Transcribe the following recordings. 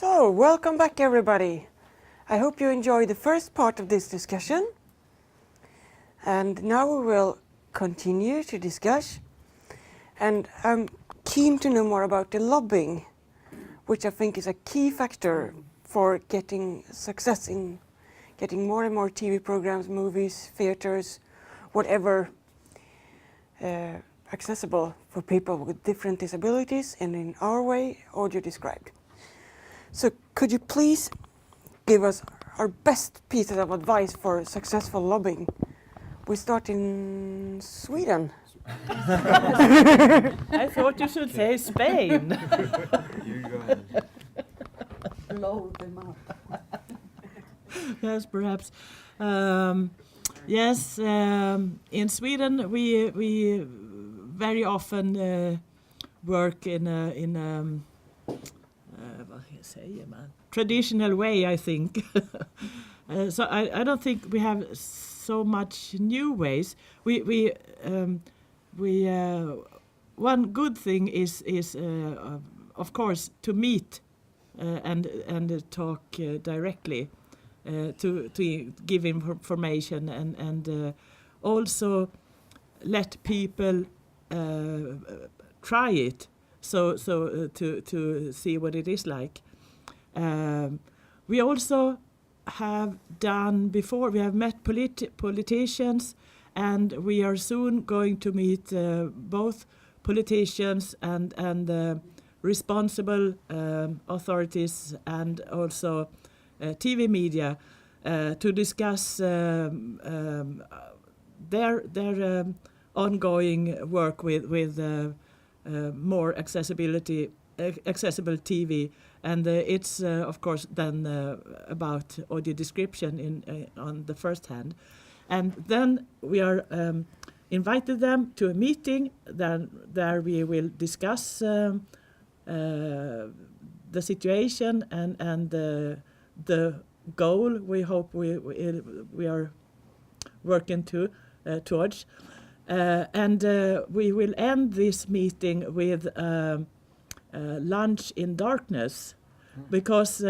So, welcome back everybody. I hope you enjoyed the first part of this discussion. And now we will continue to discuss. And I'm keen to know more about the lobbying, which I think is a key factor for getting success in getting more and more TV programs, movies, theaters, whatever accessible for people with different disabilities and in our way, audio described. So could you please give us our best pieces of advice for successful lobbying? We start in Sweden. I thought you should say Spain. You go ahead. Blow them up. Yes, perhaps. Yes, in Sweden we very often work in vad säger man? Traditional way, I think. So I don't think we have so much new ways. We one good thing is of course to meet and talk directly. To give information and also let people try it, so to see what it is like. We also have done before. We have met politicians, and we are soon going to meet both politicians and responsible authorities and also TV media to discuss their ongoing work with more accessible TV, and it's of course then about audio description on the first hand, and then we are invited them to a meeting. Then there we will discuss the situation and the goal we hope we are working towards, and we will end this meeting with lunch in darkness, because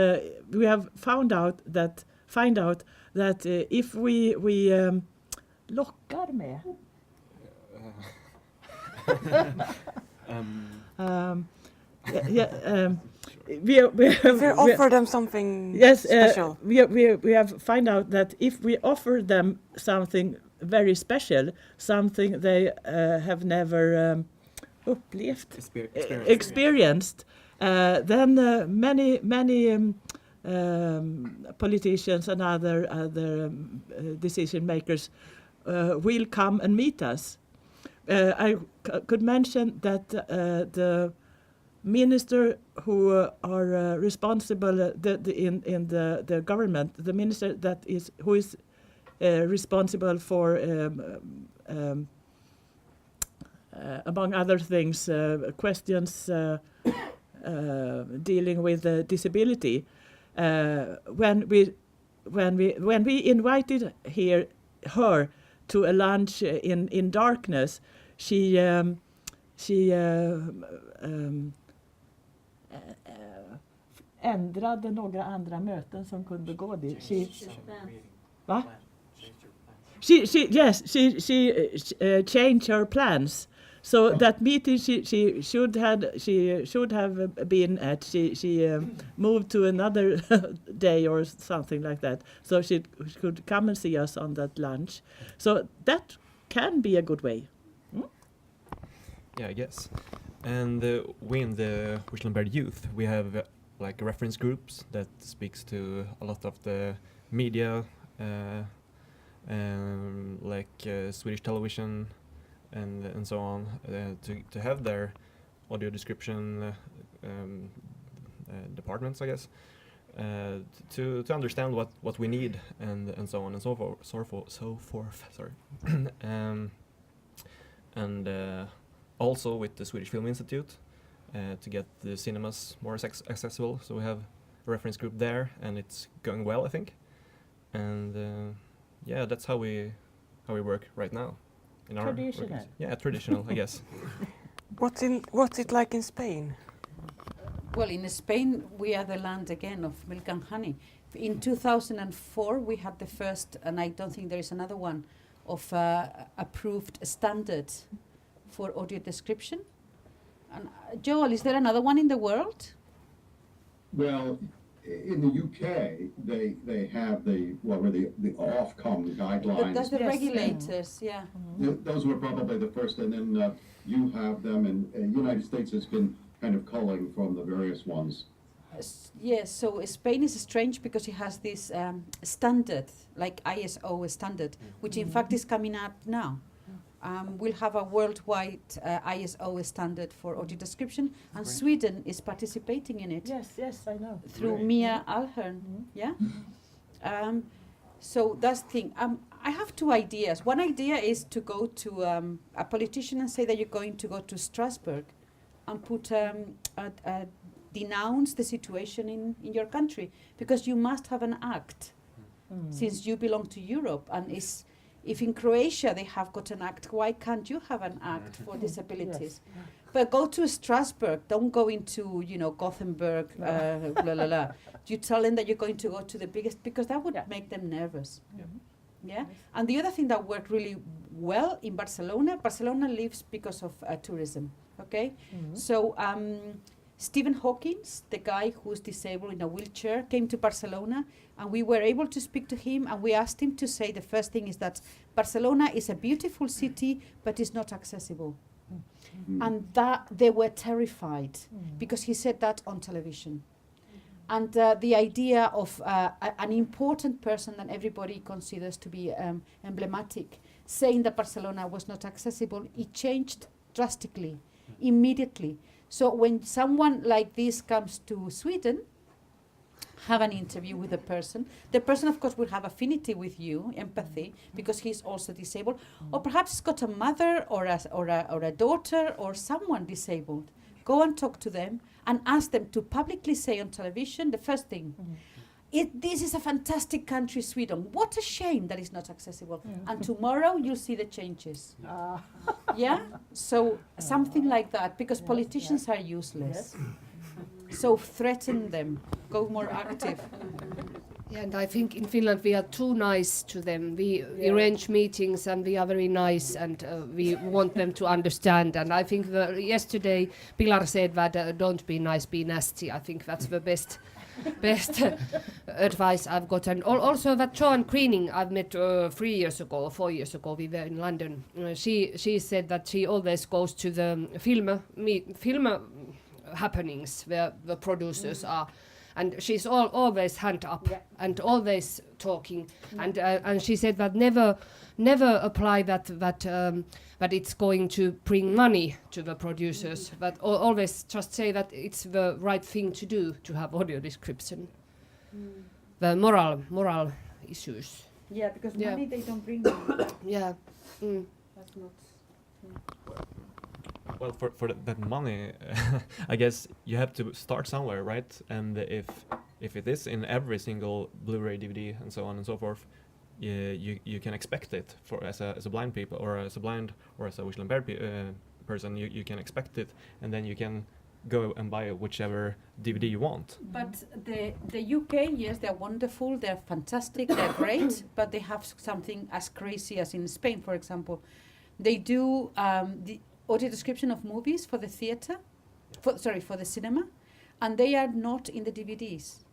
we have find out that if we lockar med we offer them something yes, special. We have find out that if we offer them something very special, something they have never experienced, then many politicians and other decision makers will come and meet us. I could mention that the minister who are responsible in the government, the minister who is responsible for among other things questions dealing with disability. When we invited her to a lunch in darkness, she ändrade några andra möten som kunde gå dit. She changed her plans. So that meeting she should have been at, she moved to another day or something like that. So she could come and see us on that lunch. So that can be a good way. Yeah, I guess. And we in the Wislundberg Youth, we have like reference groups that speaks to a lot of the media, like Swedish television and so on, to have their audio description departments, I guess, to understand what we need and so on and so forth. Sorry, and also with the Swedish Film Institute to get the cinemas more accessible. So we have a reference group there, and it's going well, I think. And yeah, that's how we work right now. In our Traditional. Yeah, traditional, I guess. What's it like in Spain? Well, in Spain, we are the land again of milk and honey. In 2004, we had the first, and I don't think there is another one, of approved standard for audio description. And Joel, is there another one in the world? Well, in the UK, they have the Ofcom guidelines. That's the Yes. regulators, yeah. Those were probably the first, and then you have them, and United States has been kind of culling from the various ones. Yes, so Spain is strange because it has this standard, like ISO standard, which in fact is coming up now. We'll have a worldwide ISO standard for audio description, and Sweden is participating in it Yes, I know. through Great. Mia Alhern. Yeah. So that's the thing. I have two ideas. One idea is to go to a politician and say that you're going to go to Strasbourg and put denounce the situation in your country, because you must have an act since you belong to Europe, and if in Croatia they have got an act, why can't you have an act for disabilities? Yes. But go to Strasbourg, don't go into, Gothenburg, blah, blah, blah. You tell them that you're going to go to the biggest, because that would make them nervous. Yeah. And the other thing that worked really well in Barcelona lives because of tourism, okay? So Stephen Hawking, the guy who's disabled in a wheelchair, came to Barcelona, and we were able to speak to him, and we asked him to say the first thing is that Barcelona is a beautiful city, but it's not accessible. And that they were terrified because he said that on television. And the idea of an important person that everybody considers to be emblematic, saying that Barcelona was not accessible, it changed drastically, immediately. So when someone like this comes to Sweden, have an interview with the person of course will have affinity with you, empathy, because he's also disabled, or perhaps he's got a mother or a daughter or someone disabled. Go and talk to them and ask them to publicly say on television the first thing. This is a fantastic country, Sweden. What a shame that it's not accessible. And tomorrow you'll see the changes. Yeah? So something like that, because politicians are useless. So threaten them. Go more active. Yeah, and I think in Finland we are too nice to them. We arrange meetings and we are very nice, and we want them to understand. And I think yesterday Pilar said that don't be nice, be nasty. I think that's the best advice I've got. And also that Joan Greening I've met 3 years ago, 4 years ago, we were in London. She said that she always goes to the film happenings where the producers are. And she's always hand up and always talking. And she said that never apply that it's going to bring money to the producers, but always just say that it's the right thing to do to have audio description. The moral issues. Yeah, because Yeah. money they don't bring money. Yeah. That's not. Well, for that money, I guess you have to start somewhere, right? And if it is in every single Blu-ray, DVD, and so on and so forth, you can expect it for as a blind people, or as a blind or as a visually impaired person, you can expect it, and then you can go and buy whichever DVD you want. But the UK, yes, they're wonderful, they're fantastic, they're great, but they have something as crazy as in Spain, for example. They do the audio description of movies for the theater, for the cinema, and they are not in the DVDs.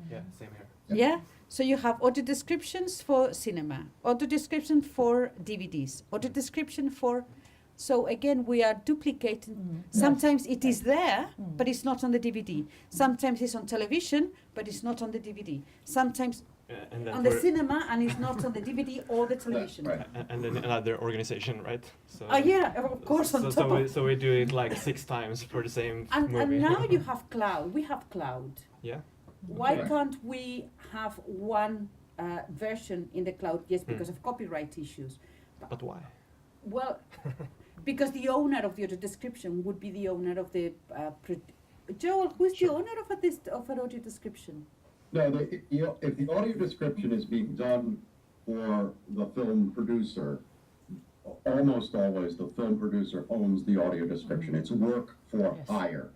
Yeah, same here. Yeah? So you have audio descriptions for cinema, audio description for DVDs, audio description for... So again, we are duplicating. Sometimes it is there, but it's not on the DVD. Sometimes it's on television, but it's not on the DVD. Sometimes And then on the cinema, and it's not on the DVD or the television. Right. and then another organization, right? So Yeah, of course, on top of... so we do it like 6 times for the same And movie. now you have cloud. We have cloud. Yeah. Why Okay. can't we have one version in the cloud? Yes, because of copyright issues. But why? Well, because the owner of the audio description would be the owner of the... Joel, who is the owner of an audio description? No, if the audio description is being done for the film producer, almost always the film producer owns the audio description. It's work for hire.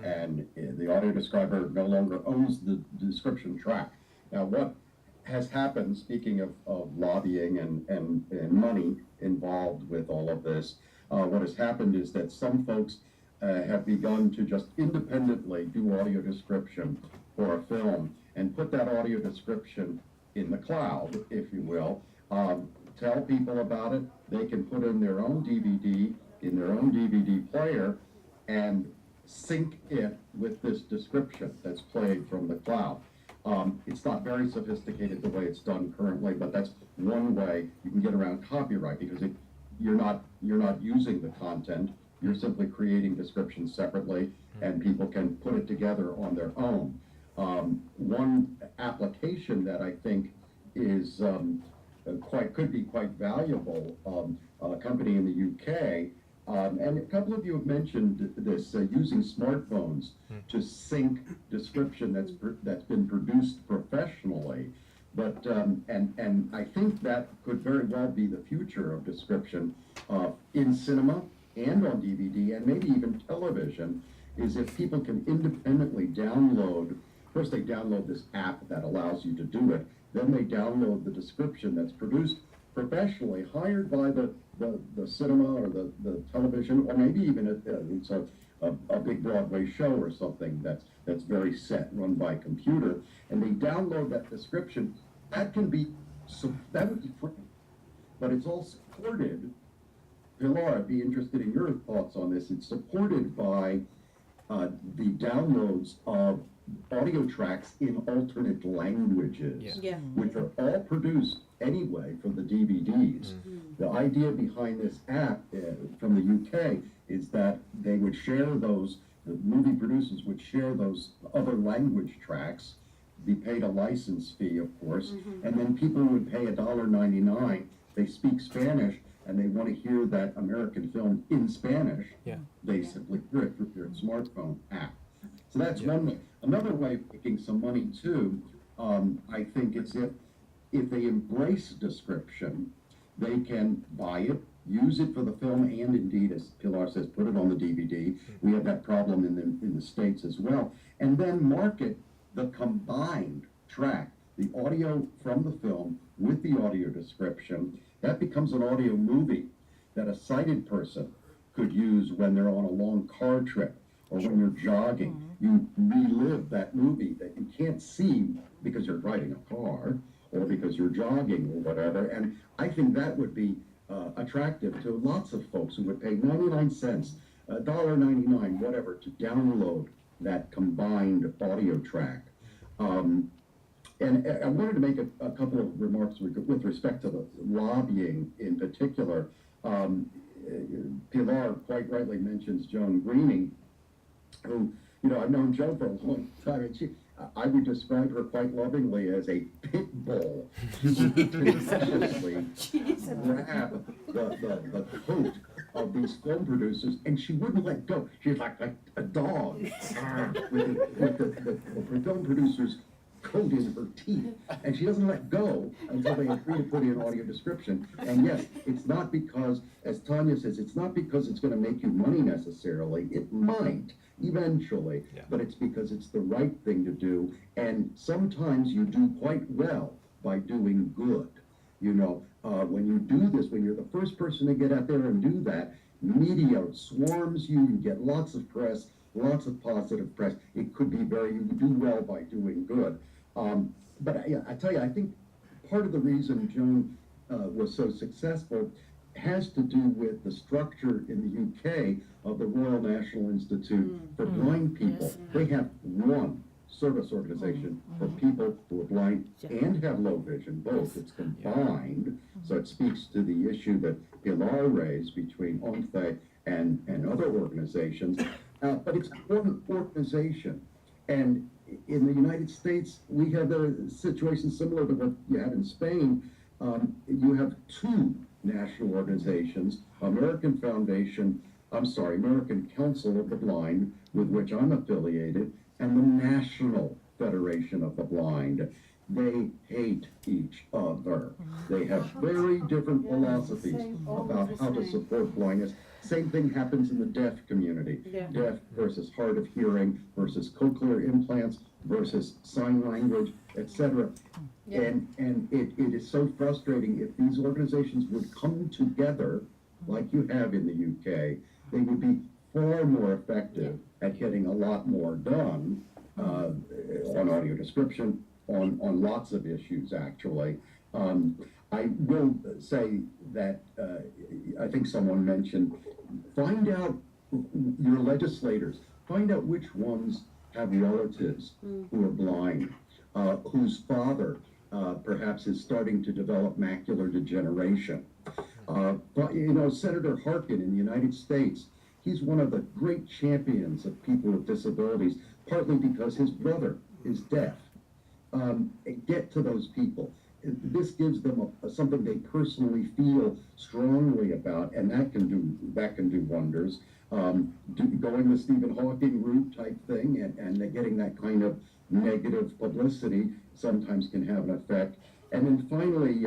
and the audio describer no longer owns the description track. Now, what has happened, speaking of lobbying and money involved with all of this, what has happened is that some folks have begun to just independently do audio description for a film and put that audio description in the cloud, if you will. Tell people about it. They can put in their own DVD, in their own DVD player, and sync it with this description that's played from the cloud. It's not very sophisticated the way it's done currently, but that's one way you can get around copyright, because you're not using the content. You're simply creating descriptions separately, and people can put it together on their own. One application that I think is could be quite valuable, a company in the UK, and a couple of you have mentioned this, using smartphones to sync description that's been produced professionally. But and I think that could very well be the future of description in cinema and on DVD and maybe even television, is if people can independently download. First, they download this app that allows you to do it. Then they download the description that's produced professionally, hired by the cinema or the television, or maybe even it's a big Broadway show or something that's very set, run by computer, and they download that description. That would be free, but it's all supported. Pilar, I'd be interested in your thoughts on this. It's supported by the downloads of audio tracks in alternate languages, which are all produced anyway for the DVDs. The idea behind this app from the UK is that they would share those, the movie producers would share those other language tracks, be paid a license fee, of course, and then people would pay $1.99. They speak Spanish and they want to hear that American film in Spanish. They simply hear it through their smartphone app. So that's one way. Another way of making some money too, I think, is if they embrace description, they can buy it, use it for the film, and indeed, as Pilar says, put it on the DVD. We have that problem in the States as well. And then market the combined track, the audio from the film with the audio description. That becomes an audio movie that a sighted person could use when they're on a long car trip, or when you're jogging. You relive that movie that you can't see because you're driving a car or because you're jogging or whatever. And I think that would be attractive to lots of folks who would pay 99 cents, $1.99, whatever, to download that combined audio track. And I wanted to make a couple of remarks with respect to the lobbying in particular. Pilar quite rightly mentions Joan Greening, who, I've known Joan for a long time, and I would describe her quite lovingly as a pit bull. She would continuously grab the coat of these film producers, and she wouldn't let go. She's like a dog with the film producers' coat in her teeth, and she doesn't let go until they agree to put in audio description. And yes, it's not because, as Tanya says, it's not because it's going to make you money necessarily. It might eventually, but it's because it's the right thing to do, and sometimes you do quite well by doing good. When you do this, when you're the first person to get out there and do that, media swarms you, you get lots of press, lots of positive press. It could be you do well by doing good. But I tell you, I think part of the reason Joan was so successful has to do with the structure in the UK of the Royal National Institute for Blind People. They have one service organization for people who are blind and have low vision, both. It's combined, so it speaks to the issue that Pilar raised between ONFE and other organizations. But it's an organization, and in the United States, we have a situation similar to what you have in Spain. You have two national organizations, American Council of the Blind, with which I'm affiliated, and the National Federation of the Blind. they hate each other. They have very different philosophies about how to support blindness. Same thing happens in the deaf community. Deaf versus hard of hearing versus cochlear implants versus sign language, etc. And it is so frustrating. If these organizations would come together, like you have in the UK, they would be far more effective at getting a lot more done on audio description, on lots of issues, actually. I will say that I think someone mentioned, find out your legislators, find out which ones have relatives who are blind, whose father perhaps is starting to develop macular degeneration. But, you know, Senator Harkin in the United States, he's one of the great champions of people with disabilities, partly because his brother is deaf. Get to those people. This gives them something they personally feel strongly about, and that can do wonders. Going the Stephen Hawking route type thing, and getting that kind of negative publicity sometimes can have an effect. And then finally,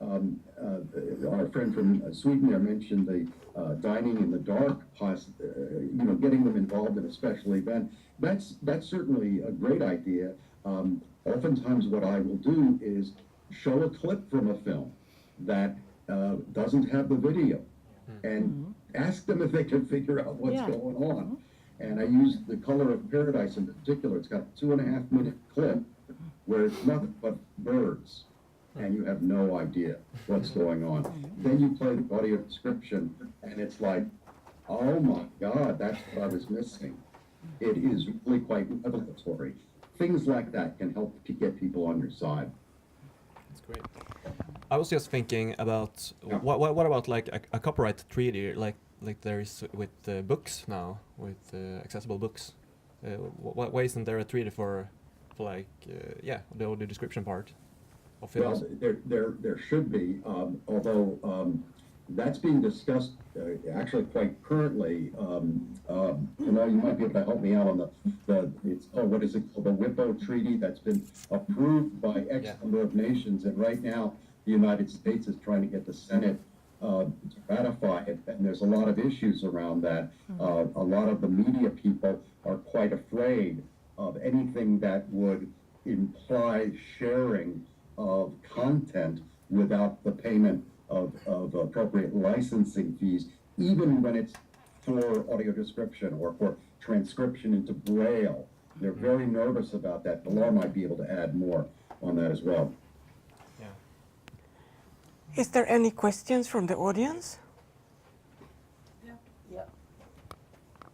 our friend from Sweden there mentioned the dining in the dark, getting them involved in a special event. That's certainly a great idea. Oftentimes what I will do is show a clip from a film that doesn't have the video and ask them if they can figure out what's going on. And I use The Color of Paradise in particular. It's got a 2.5-minute clip where it's nothing but birds, and you have no idea what's going on. Then you play the audio description, and it's like, oh my God, that's what I was missing. It is really quite revelatory. Things like that can help to get people on your side. That's great. I was just thinking about what about like a copyright treaty, like there is with books now, with accessible books. Why isn't there a treaty for like the audio description part of films? Well, there should be, although that's being discussed actually quite currently. You might be able to help me out on what is it called, the WIPO treaty that's been approved by X number of nations, and right now the United States is trying to get the Senate to ratify it, and there's a lot of issues around that. A lot of the media people are quite afraid of anything that would imply sharing of content without the payment of appropriate licensing fees, even when it's for audio description or for transcription into Braille. They're very nervous about that. The law might be able to add more on that as well. Yeah. Is there any questions from the audience? Yeah.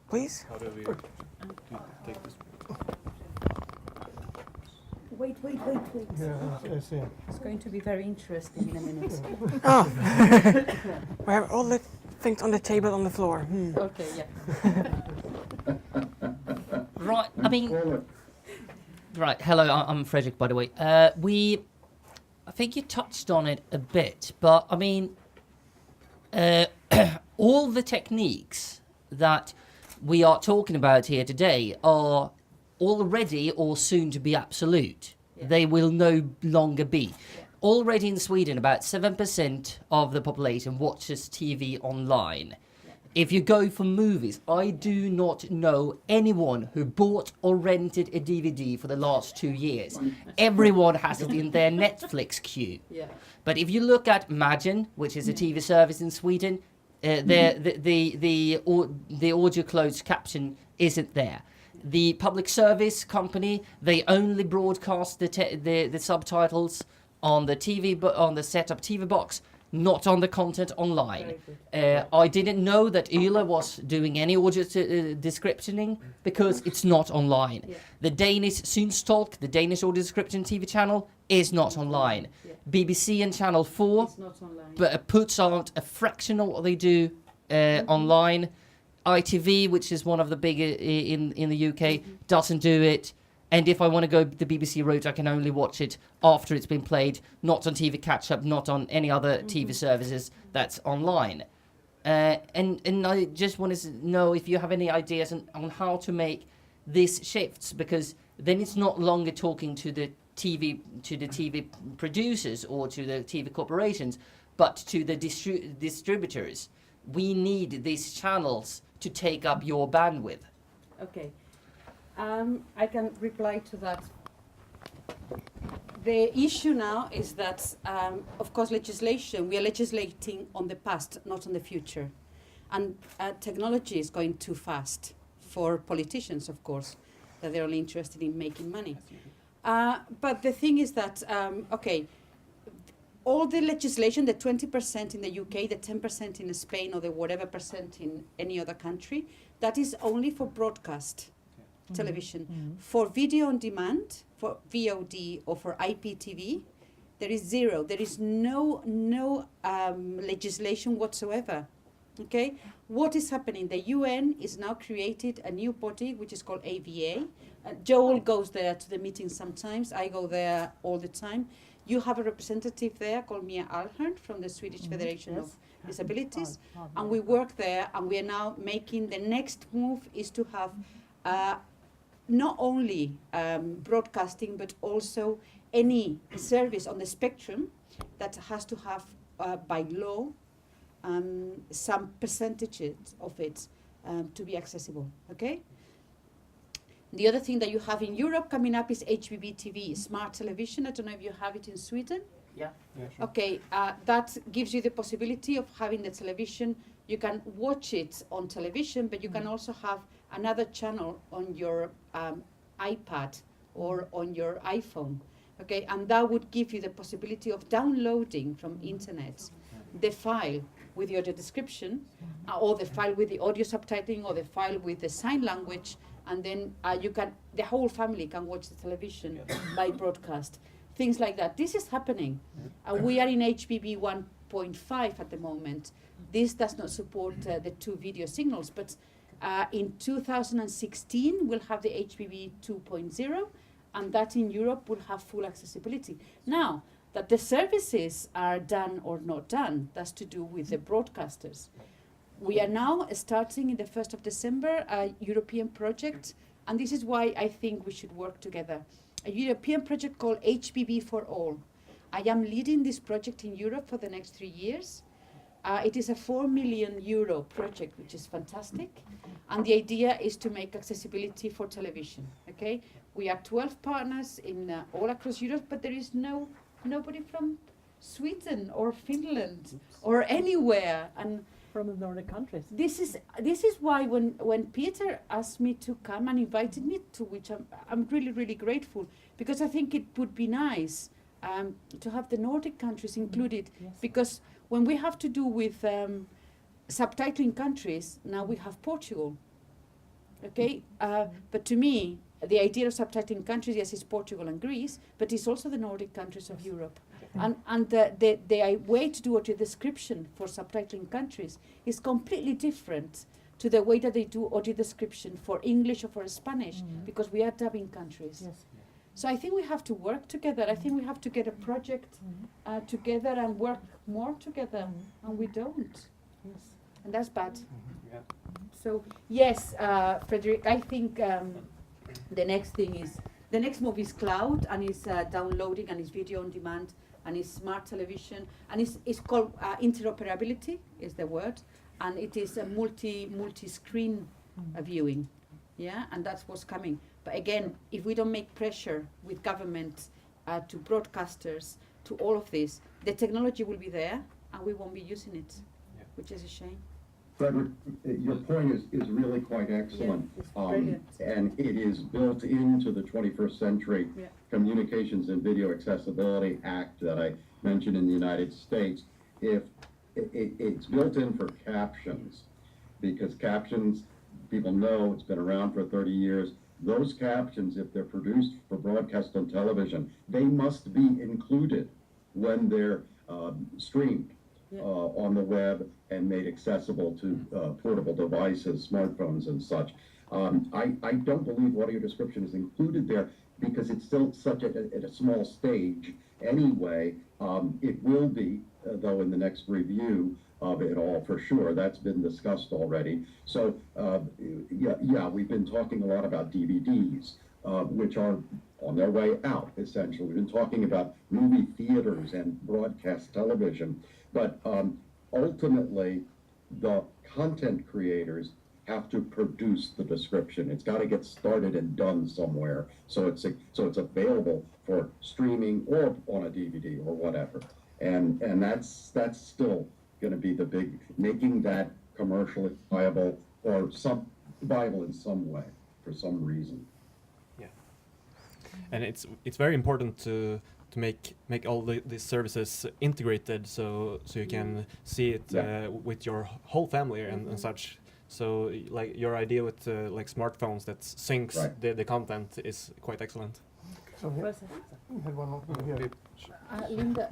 Please? How do we take this? Wait. Yeah, I see. It's going to be very interesting in a minute. Oh, we have all the things on the table on the floor. Okay, Right, I mean, right, hello, I'm Frederick, by the way. I think you touched on it a bit, but I mean, all the techniques that we are talking about here today are already or soon to be absolute. They will no longer be. Already in Sweden, about 7% of the population watches TV online. If you go for movies, I do not know anyone who bought or rented a DVD for the last 2 years. Everyone has it in their Netflix queue. But if you look at Imagine, which is a TV service in Sweden, the audio closed caption isn't there. The public service company, they only broadcast the subtitles on the TV, on the setup TV box, not on the content online. I didn't know that Yle was doing any audio descriptioning because it's not online. The Danish Syntolkning, the Danish audio description TV channel, is not online. BBC and Channel 4 puts out a fraction of what they do online. ITV, which is one of the bigger in the UK, doesn't do it. And if I want to go the BBC route, I can only watch it after it's been played, not on TV catch-up, not on any other TV services that's online. And I just want to know if you have any ideas on how to make this shifts, because then it's not longer talking to the the TV producers or to the TV corporations, but to the distributors. We need these channels to take up your bandwidth. Okay, I can reply to that. The issue now is that, of course, we are legislating on the past, not on the future. And technology is going too fast for politicians, of course, that they're only interested in making money. But the thing is that, okay, all the legislation, the 20% in the UK, the 10% in Spain, or the whatever percent in any other country, that is only for broadcast television. For video on demand, for VOD or for IPTV, there is zero. There is no legislation whatsoever. Okay, what is happening? The UN is now created a new body which is called ABA. Joel goes there to the meetings sometimes. I go there all the time. You have a representative there called Mia Alhern from the Swedish Federation of Disabilities, and we work there. And we are now making the next move is to have not only broadcasting, but also any service on the spectrum that has to have by law some percentages of it to be accessible. Okay. The other thing that you have in Europe coming up is HBB TV, smart television. I don't know if you have it in Sweden. Yeah. Sure. Okay, that gives you the possibility of having the television. You can watch it on television, but you can also have another channel on your iPad or on your iPhone. Okay, and that would give you the possibility of downloading from internet the file with the audio description, or the file with the audio subtitling, or the file with the sign language, and then the whole family can watch the television by broadcast. Things like that. This is happening. We are in HBB 1.5 at the moment. This does not support the two video signals, but in 2016 we'll have the HBB 2.0, and that in Europe will have full accessibility. Now, that the services are done or not done, that's to do with the broadcasters. We are now starting in the 1st of December a European project, and this is why I think we should work together. A European project called HBB for All. I am leading this project in Europe for the next 3 years. It is a €4 million project, which is fantastic. And the idea is to make accessibility for television. Okay, we are 12 partners in all across Europe, but there is nobody from Sweden or Finland or anywhere. And From the Nordic countries. this is why when Peter asked me to come and invited me, to which I'm really, really grateful, because I think it would be nice to have the Nordic countries included, because when we have to do with subtitling countries, now we have Portugal. Okay, but to me, the idea of subtitling countries, yes, is Portugal and Greece, but it's also the Nordic countries of Europe. And the way to do audio description for subtitling countries is completely different to the way that they do audio description for English or for Spanish, because we are dubbing countries. Yes. So I think we have to work together. I think we have to get a project together and work more together, and we don't. Yes. And that's bad. Yeah. So yes, Frederick, I think the next move is cloud, and is downloading, and is video on demand, and is smart television, and it's called interoperability is the word, and it is a multi-screen viewing, and that's what's coming. But again, if we don't make pressure with government to broadcasters, to all of this, the technology will be there, and we won't be using it, which is a shame. Frederick, your point is really quite excellent. Yeah, it's brilliant. And it is built into the 21st Century Communications and Video Accessibility Act that I mentioned in the United States. If it's built in for captions, because captions, people know it's been around for 30 years. Those captions, if they're produced for broadcast on television, they must be included when they're streamed on the web and made accessible to portable devices, smartphones and such. I don't believe audio description is included there because it's still such at a small stage anyway. It will be, though, in the next review of it all for sure. That's been discussed already. So, we've been talking a lot about DVDs. which are on their way out, essentially. We've been talking about movie theaters and broadcast television, but ultimately, the content creators have to produce the description. It's got to get started and done somewhere, so it's available for streaming or on a DVD or whatever. And that's still going to be the big, making that commercially viable or viable in some way for some reason. Yeah, and it's very important to make all these services integrated, so you can see it with your whole family and such. So like your idea with like smartphones that syncs the content is quite excellent. So we had one over here. Linda,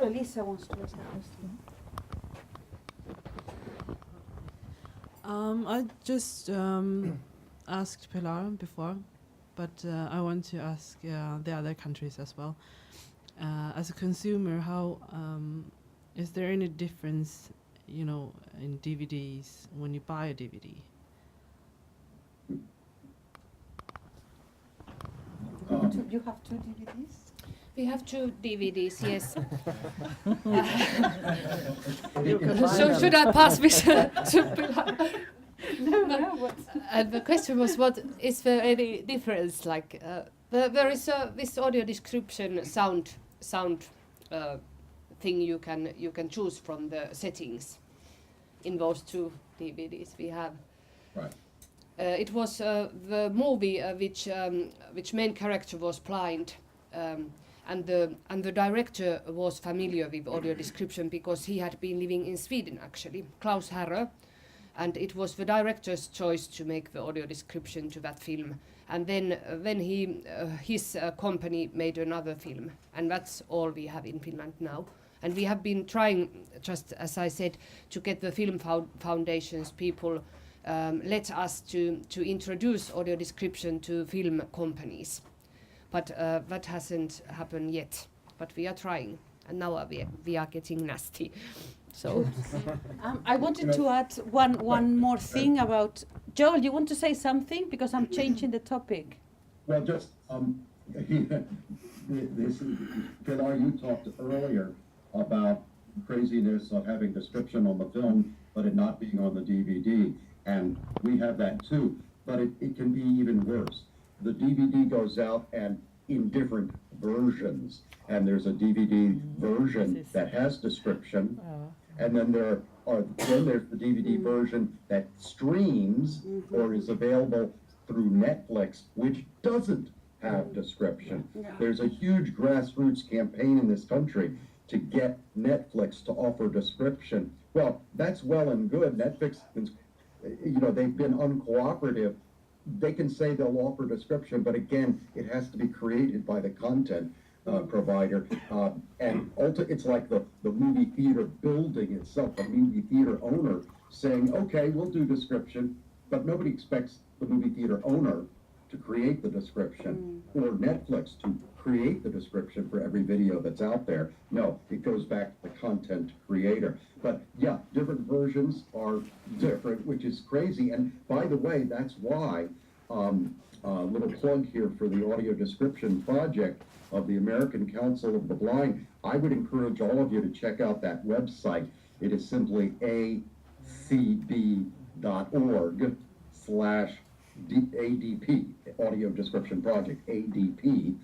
Lisa wants to ask a question. I just asked Pilar before, but I want to ask the other countries as well. As a consumer, how is there any difference, you know, in DVDs when you buy a DVD? You have two DVDs? We have 2 DVDs, yes. So Should I pass this to Pilar? No. And the question was, what is there any difference? Like, there is this audio description sound thing you can choose from the settings in those 2 DVDs we have. Right. It was the movie which main character was blind, and the director was familiar with audio description because he had been living in Sweden actually, Klaus Herre, and it was the director's choice to make the audio description to that film. And then his company made another film, and that's all we have in Finland now. And we have been trying, just as I said, to get the film foundations people let us to introduce audio description to film companies. But that hasn't happened yet. But we are trying, and now we are getting nasty. So I wanted to add one more thing about Joel. You want to say something because I'm changing the topic. Well, just this Pilar, you talked earlier about craziness of having description on the film, but it not being on the DVD, and we have that too. But it can be even worse. The DVD goes out and in different versions, and there's a DVD version that has description, and then there's the DVD version that streams or is available through Netflix, which doesn't have description. There's a huge grassroots campaign in this country to get Netflix to offer description. Well, that's well and good. Netflix, they've been uncooperative. They can say they'll offer description, but again, it has to be created by the content provider. And it's like the movie theater building itself, the movie theater owner saying, okay, we'll do description, but nobody expects the movie theater owner to create the description or Netflix to create the description for every video that's out there. No, it goes back to the content creator. But yeah, different versions are different, which is crazy. And by the way, that's why, little plug here for the audio description project of the American Council of the Blind. I would encourage all of you to check out that website. It is simply acb.org/ADP, Audio Description Project, ADP.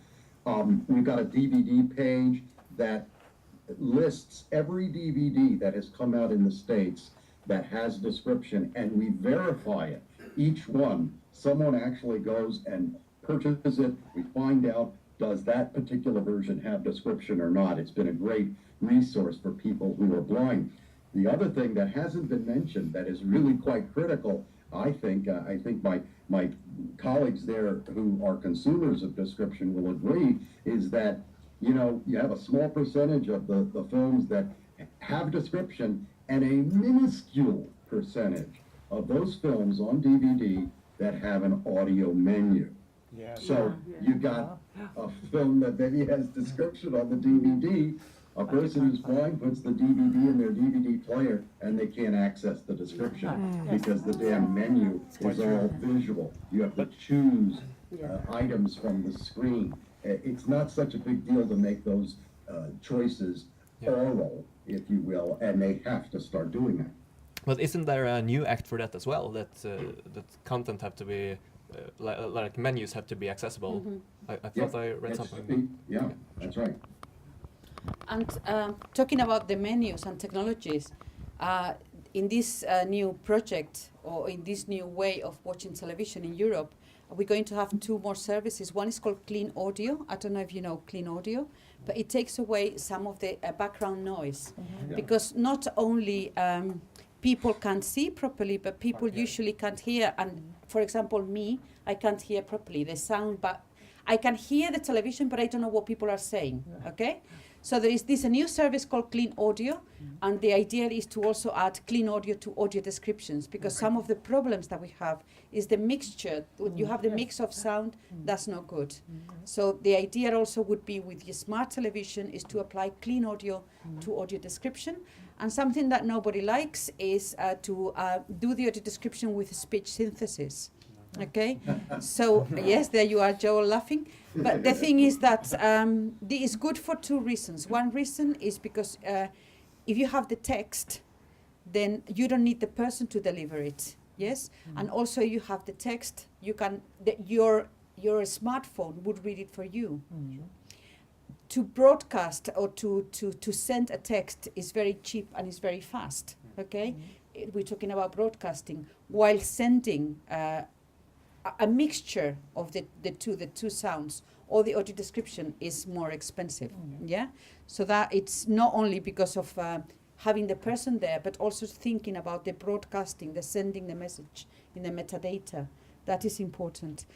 We've got a DVD page that lists every DVD that has come out in the States that has description, and we verify it. Each one, someone actually goes and purchases it. We find out, does that particular version have description or not? It's been a great resource for people who are blind. The other thing that hasn't been mentioned that is really quite critical, I think my colleagues there who are consumers of description will agree, is that, you have a small percentage of the films that have description and a minuscule percentage of those films on DVD that have an audio menu. So you got a film that maybe has description on the DVD. A person who's blind puts the DVD in their DVD player and they can't access the description because the damn menu is all visual. You have to choose items from the screen. It's not such a big deal to make those choices oral, if you will, and they have to start doing that. But isn't there a new act for that as well? That that content have to be like menus have to be accessible. I thought I read something. Yeah, that's right. And talking about the menus and technologies, in this new project or in this new way of watching television in Europe, we're going to have 2 more services. One is called Clean Audio. I don't know if you know Clean Audio, but it takes away some of the background noise. Because not only people can't see properly, but people usually can't hear. And for example, me, I can't hear properly the sound, but I can hear the television, but I don't know what people are saying, okay? So there is a new service called Clean Audio, and the idea is to also add clean audio to audio descriptions, because some of the problems that we have is the mixture. You have the mix of sound, that's not good. So the idea also would be with your smart television is to apply clean audio to audio description. And something that nobody likes is to do the audio description with speech synthesis. Okay, so yes, there you are, Joel, laughing. But the thing is that this is good for 2 reasons. One reason is because if you have the text, then you don't need the person to deliver it. Yes, and also you have the text. You can your smartphone would read it for you. To broadcast or to send a text is very cheap and is very fast. Okay, we're talking about broadcasting, while sending a mixture of the two sounds or the audio description is more expensive. Yeah, so that it's not only because of having the person there, but also thinking about the broadcasting, the sending the message in the metadata. That is important.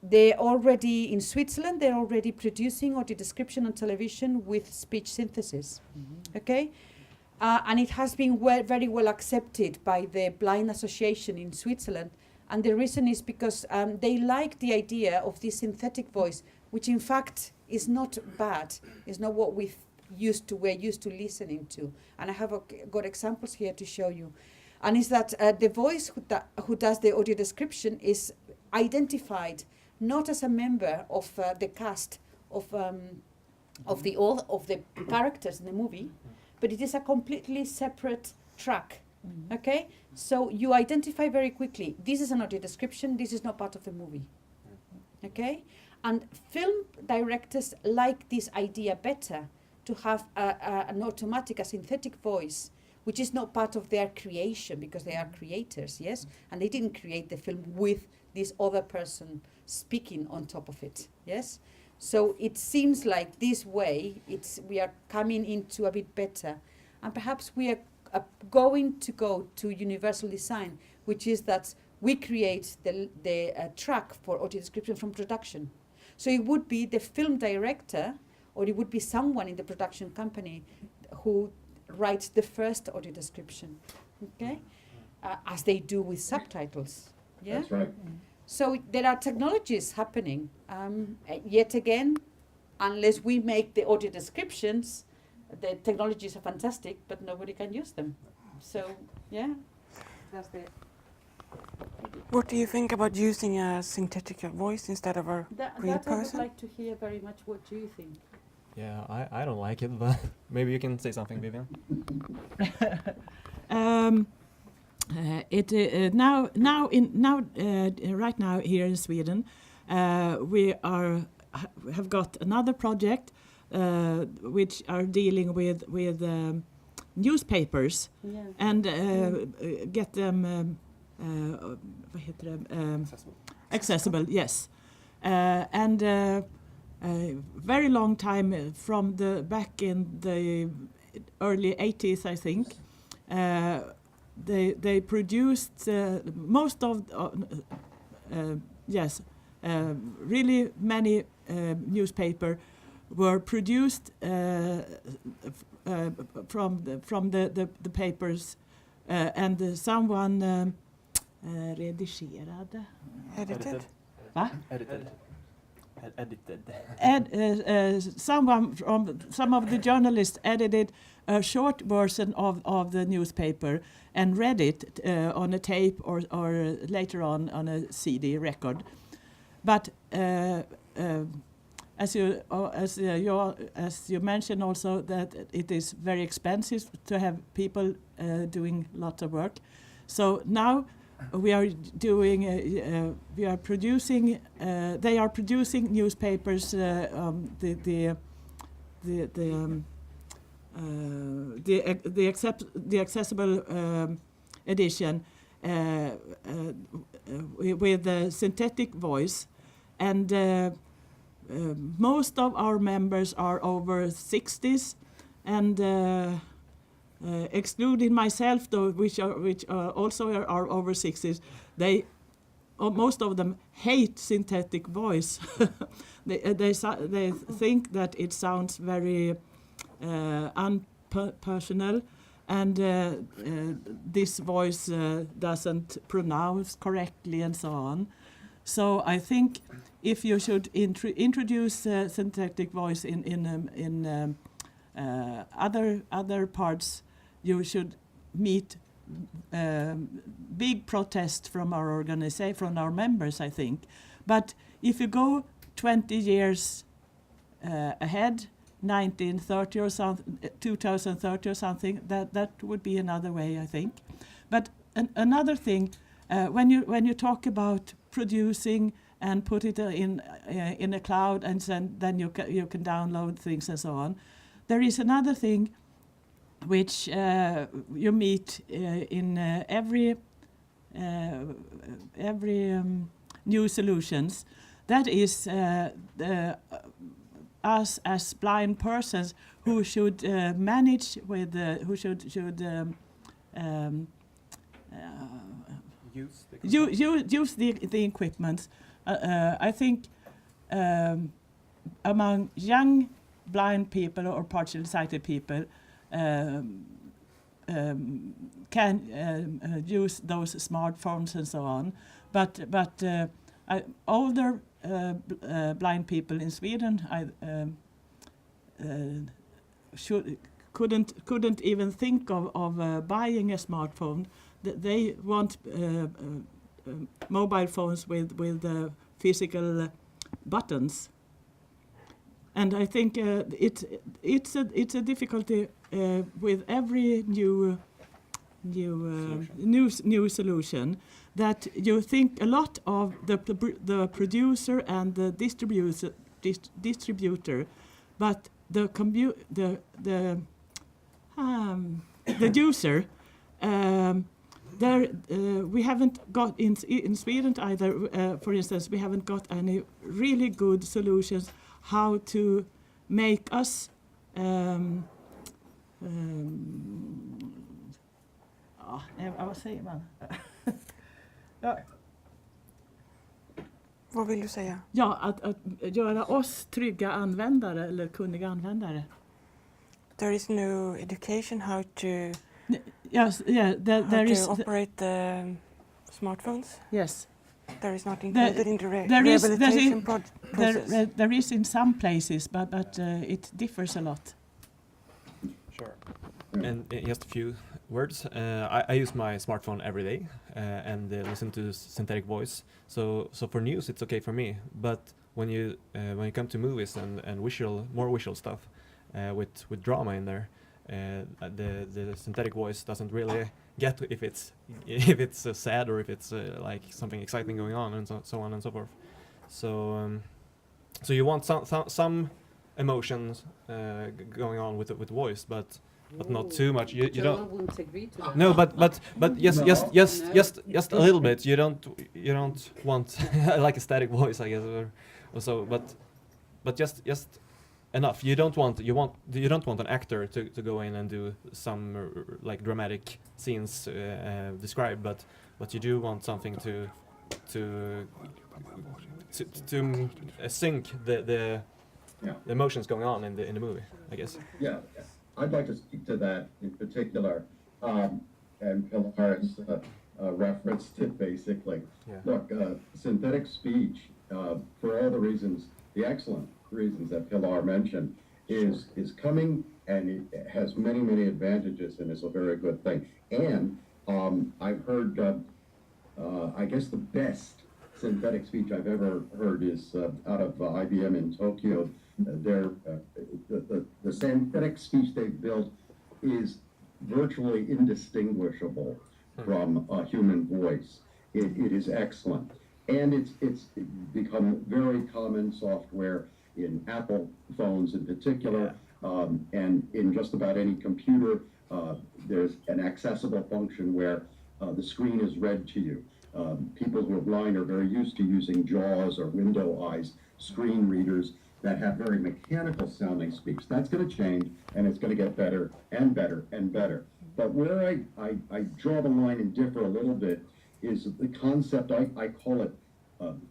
They already in Switzerland. They're already producing audio description on television with speech synthesis. Okay. And it has been very well accepted by the Blind Association in Switzerland. And the reason is because they like the idea of this synthetic voice, which in fact is not bad. It's not what we're used to listening to. And I have got examples here to show you. And is that the voice who does the audio description is identified not as a member of the cast of the characters in the movie, but it is a completely separate track. Okay, so you identify very quickly, this is an audio description, this is not part of the movie. Okay, and film directors like this idea better, to have an automatic, a synthetic voice, which is not part of their creation, because they are creators, yes, and they didn't create the film with this other person speaking on top of it, yes. So it seems like this way, we are coming into a bit better, and perhaps we are going to go to universal design, which is that we create the track for audio description from production. So it would be the film director, or it would be someone in the production company who writes the first audio description, okay, as they do with subtitles. Yeah, That's right. So there are technologies happening. Yet again, unless we make the audio descriptions, the technologies are fantastic, but nobody can use them. So, yeah, that's the... What do you think about using a synthetic voice instead of a real person? I would like to hear very much. What do you think? Yeah, I don't like it, but maybe you can say something, Vivian. Right now here in Sweden, we have got another project which are dealing with newspapers, and get them accessible. Yes, and very long time from back in the early 80s, I think. They produced most of really many newspaper were produced from the papers, and someone redigerade. Edited? Va? Edited. Some of the journalists edited a short version of the newspaper and read it on a tape or later on a CD record. But as you mentioned also that it is very expensive to have people doing lots of work. So now we are doing they are producing newspapers, the accessible edition with the synthetic voice, and most of our members are over 60s, and excluding myself, though, which also are over 60s, most of them hate synthetic voice. They think that it sounds very unpersonal, and this voice doesn't pronounce correctly and so on. So I think if you should introduce synthetic voice in other parts, you should meet big protest from our organization, from our members, I think. But if you go 20 years ahead, 1930 or something, 2030 or something, that would be another way, I think. But another thing, when you talk about producing and put it in a cloud, and then you can download things and so on, there is another thing which you meet in every new solutions. That is us as blind persons who should manage with who should use the equipment. I think among young blind people or partially sighted people can use those smartphones and so on, but older blind people in Sweden couldn't even think of buying a smartphone. They want mobile phones with physical buttons, and I think it's a difficulty with every new solution, that you think a lot of the producer and the distributor, but the user. We haven't got in Sweden either. For instance, we haven't got any really good solutions how to make us. Vad säger man? Ja. Vad vill du säga? Ja, att göra oss trygga användare eller kunniga användare. There is no education how to Yes, yeah, there is operate the smartphones. Yes, There is not included in the rehabilitation process. there is in some places, but it differs a lot. Sure. And just a few words. I use my smartphone every day and listen to synthetic voice. So for news, it's okay for me. But when you come to movies and more visual stuff with drama in there, the synthetic voice doesn't really get if it's sad or if it's like something exciting going on, and so on and so forth. So you want some emotions going on with voice, but not too much. You don't. Wouldn't agree to that. No, but just a little bit. You don't want like a static voice, I guess, or so. But just enough. You don't want an actor to go in and do some like dramatic scenes described, but you do want something to sync the emotions going on in the movie, I guess. Yeah, I'd like to speak to that in particular, and Pilar has referenced it basically. Yeah. Look, synthetic speech, for all the excellent reasons that Pilar mentioned, is coming, and it has many advantages, and is a very good thing. And I've heard, I guess the best synthetic speech I've ever heard is out of IBM in Tokyo. The synthetic speech they've built is virtually indistinguishable from a human voice. It is excellent. And it's become very common software in Apple phones in particular, and in just about any computer. There's an accessible function where the screen is read to you. People who are blind are very used to using JAWS or window eyes screen readers that have very mechanical sounding speech. That's going to change, and it's going to get better and better and better. But where I draw the line and differ a little bit is the concept, I call it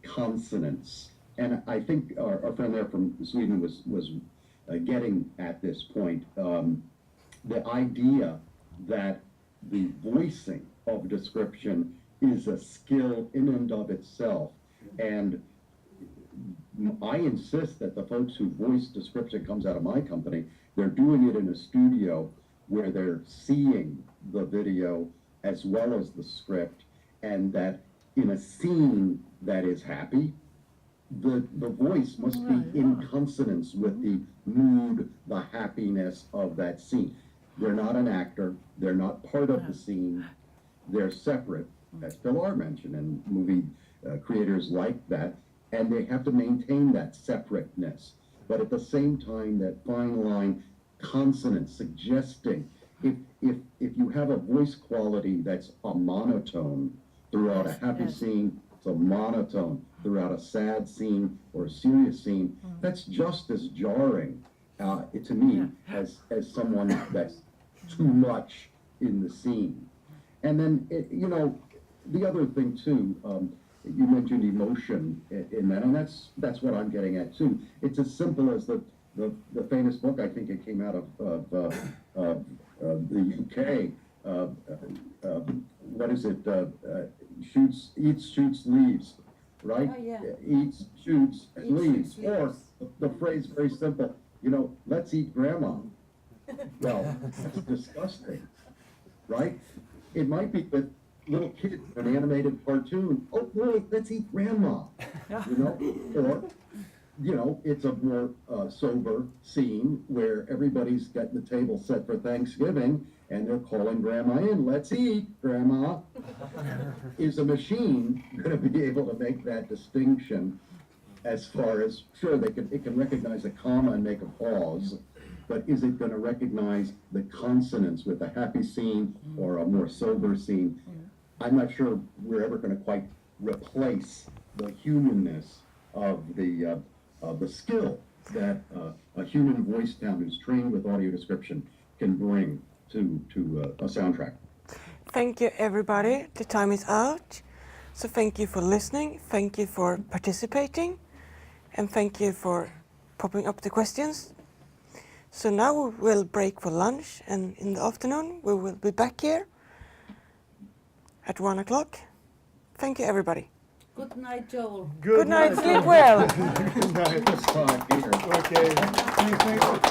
consonance. And I think our friend there from Sweden was getting at this point. The idea that the voicing of description is a skill in and of itself. And I insist that the folks who voice description comes out of my company, they're doing it in a studio where they're seeing the video as well as the script, and that in a scene that is happy, the voice must be in consonance with the mood, the happiness of that scene. They're not an actor, they're not part of the scene, they're separate, as Pilar mentioned, and movie creators like that, and they have to maintain that separateness. But at the same time, that fine line, consonance, suggesting, if you have a voice quality that's a monotone throughout a happy scene, it's a monotone throughout a sad scene or a serious scene, that's just as jarring to me as someone that's too much in the scene. And then, you know, the other thing too, you mentioned emotion in that, and that's what I'm getting at too. It's as simple as the famous book, I think it came out of the UK, what is it, eats, shoots, leaves, right? Oh, yeah. Eats, shoots, and Eats, leaves. shoots, Or leaves. the phrase very simple, you know, let's eat grandma. Well, that's disgusting, right? It might be with little kids, an animated cartoon, oh boy, let's eat grandma, you know? Or, you know, it's a more sober scene where everybody's got the table set for Thanksgiving and they're calling grandma in, let's eat, grandma. Is a machine going to be able to make that distinction as far as, sure, it can recognize a comma and make a pause, but is it going to recognize the consonants with a happy scene or a more sober scene? I'm not sure we're ever going to quite replace the humanness of the skill that a human voice talent who's trained with audio description can bring to a soundtrack. Thank you, everybody. The time is out. So thank you for listening. Thank you for participating. And thank you for popping up the questions. So now we'll break for lunch, and in the afternoon we will be back here at 1 o'clock. Thank you, everybody. Good night, Joel. Good night, sleep well. Good night. Okay. Thanks.